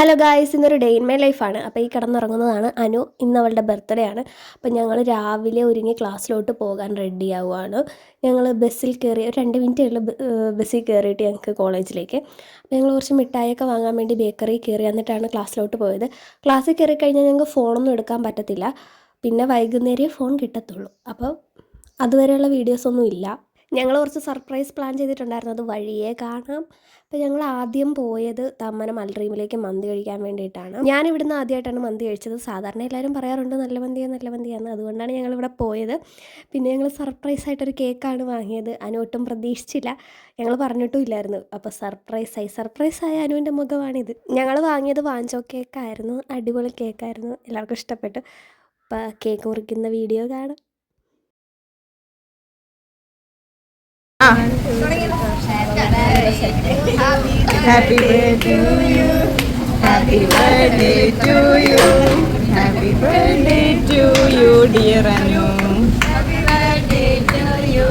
Hello guys, ഇന്നൊരു day in my ലൈഫാണ്. അപ്പോൾ ഈ കിടന്നുറങ്ങുന്നതാണ് അനു. ഇന്ന് അവളുടെ ബർത്ത്ഡേ ആണ്. അപ്പോൾ ഞങ്ങൾ രാവിലെ ഒരുങ്ങി ക്ലാസ്സിലോട്ട് പോകാൻ റെഡി ആവുകയാണ്. ഞങ്ങൾ ബസ്സിൽ കയറി ഒരു 2 മിനിറ്റേ ഉള്ളൂ ബസ്സിൽ കയറിയിട്ട് ഞങ്ങൾക്ക് കോളേജിലേക്ക്. അപ്പോൾ ഞങ്ങൾ കുറച്ച് മിഠായിയൊക്കെ വാങ്ങാൻ വേണ്ടി ബേക്കറി കയറി, എന്നിട്ടാണ് ക്ലാസ്സിലോട്ട് പോയത്. ക്ലാസ്സിൽ കയറി കഴിഞ്ഞാൽ ഞങ്ങൾക്ക് ഫോണൊന്നും എടുക്കാൻ പറ്റത്തില്ല. പിന്നെ വൈകുന്നേരമേ ഫോൺ കിട്ടത്തുള്ളൂ. അപ്പോൾ അതുവരെയുള്ള വീഡിയോസൊന്നും ഇല്ല. ഞങ്ങൾ കുറച്ച് സർപ്രൈസ് പ്ലാൻ ചെയ്തിട്ടുണ്ടായിരുന്നു, അത് വഴിയേ കാണാം. അപ്പോൾ ഞങ്ങൾ ആദ്യം പോയത് തമ്മനം അൽഡ്രീമിലേക്ക് മന്തി കഴിക്കാൻ വേണ്ടിയിട്ടാണ്. ഞാനിവിടുന്ന് ആദ്യമായിട്ടാണ് മന്തി കഴിച്ചത്. സാധാരണ എല്ലാവരും പറയാറുണ്ട് നല്ല മന്തിയാണ്, അതുകൊണ്ടാണ് ഞങ്ങളിവിടെ പോയത്. പിന്നെ ഞങ്ങൾ സർപ്രൈസായിട്ടൊരു കേക്കാണ് വാങ്ങിയത്. അനു ഒട്ടും പ്രതീക്ഷിച്ചില്ല, ഞങ്ങൾ പറഞ്ഞിട്ടും ഇല്ലായിരുന്നു. അപ്പോൾ സർപ്രൈസായ അനുവിൻ്റെ മുഖമാണിത്. ഞങ്ങൾ വാങ്ങിയത് വാഞ്ചോ കേക്കായിരുന്നു. അടിപൊളി കേക്കായിരുന്നു, എല്ലാവർക്കും ഇഷ്ടപ്പെട്ടു. അപ്പോൾ കേക്ക് മുറിക്കുന്ന വീഡിയോ കാണാം. Happy birthday to you. Happy birthday to you. Happy birthday to you, dear Anu. Happy birthday to you.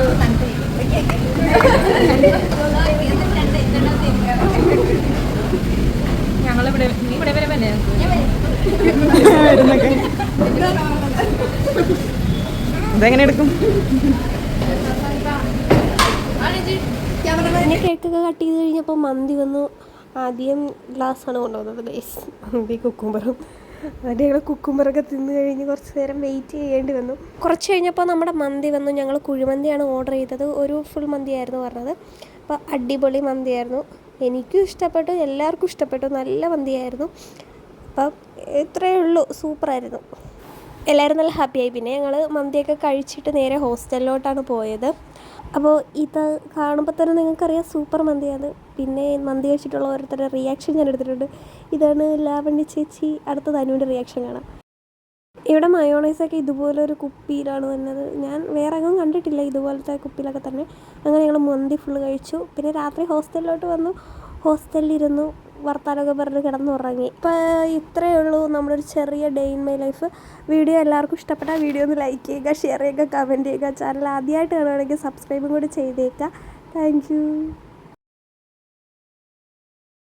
ഞങ്ങളിവിടെ ഇവിടെ വരെ തന്നെ ഇതെങ്ങനെ എടുക്കും? പിന്നെ കേക്കൊക്കെ കട്ട് ചെയ്ത് കഴിഞ്ഞപ്പോൾ മന്തി വന്നു. ആദ്യം ഗ്ലാസ്സാണ് കൊണ്ടുവന്നത് ഗൈസ്, മന്തി കുക്കുംബറും. അതിൻ്റെ ഞങ്ങൾ കുക്കുംബറൊക്കെ തിന്ന് കഴിഞ്ഞ് കുറച്ച് നേരം വെയിറ്റ് ചെയ്യേണ്ടി വന്നു. കുറച്ച് കഴിഞ്ഞപ്പോൾ നമ്മുടെ മന്തി വന്നു. ഞങ്ങൾ കുഴിമന്തിയാണ് ഓർഡർ ചെയ്തത്. ഒരു ഫുൾ മന്തിയായിരുന്നു പറഞ്ഞത്. അപ്പോൾ അടിപൊളി മന്തിയായിരുന്നു, എനിക്കും ഇഷ്ടപ്പെട്ടു, എല്ലാവർക്കും ഇഷ്ടപ്പെട്ടു, നല്ല മന്തിയായിരുന്നു. അപ്പം ഇത്രയേ ഉള്ളൂ, സൂപ്പറായിരുന്നു. എല്ലാവരും നല്ല ഹാപ്പിയായി. പിന്നെ ഞങ്ങൾ മന്തിയൊക്കെ കഴിച്ചിട്ട് നേരെ ഹോസ്റ്റലിലോട്ടാണ് പോയത്. അപ്പോൾ ഇത് കാണുമ്പോൾ തന്നെ നിങ്ങൾക്കറിയാം സൂപ്പർ മന്തിയാണ്. പിന്നെ മന്തി കഴിച്ചിട്ടുള്ള ഓരോരുത്തരുടെ റിയാക്ഷൻ ഞാൻ എടുത്തിട്ടുണ്ട്. ഇതാണ് ലാവണ്യ ചേച്ചി. അടുത്തത് അനുവിൻ്റെ റിയാക്ഷൻ കാണാം. ഇവിടെ മയോണൈസൊക്കെ ഇതുപോലൊരു കുപ്പിയിലാണ് വന്നത്. ഞാൻ വേറെ എങ്ങും കണ്ടിട്ടില്ല ഇതുപോലത്തെ കുപ്പിയിലൊക്കെ തന്നെ. അങ്ങനെ ഞങ്ങൾ മന്തി ഫുള്ള് കഴിച്ചു. പിന്നെ രാത്രി ഹോസ്റ്റലിലോട്ട് വന്നു, ഹോസ്റ്റലിലിരുന്നു, വർത്താനമൊക്കെ പറഞ്ഞ് കിടന്നുറങ്ങി. ഇപ്പോൾ ഇത്രയേ ഉള്ളൂ നമ്മുടെ ഒരു ചെറിയ day in my life. Video എല്ലാവർക്കും ഇഷ്ടപ്പെട്ടാൽ വീഡിയോ ഒന്ന് ലൈക്ക് ചെയ്യുക, ഷെയർ ചെയ്യുക, കമൻറ്റ് ചെയ്യുക. ചാനൽ ആദ്യമായിട്ട് കാണുകയാണെങ്കിൽ സബ്സ്ക്രൈബും കൂടി ചെയ്തേക്കുക. Thank you.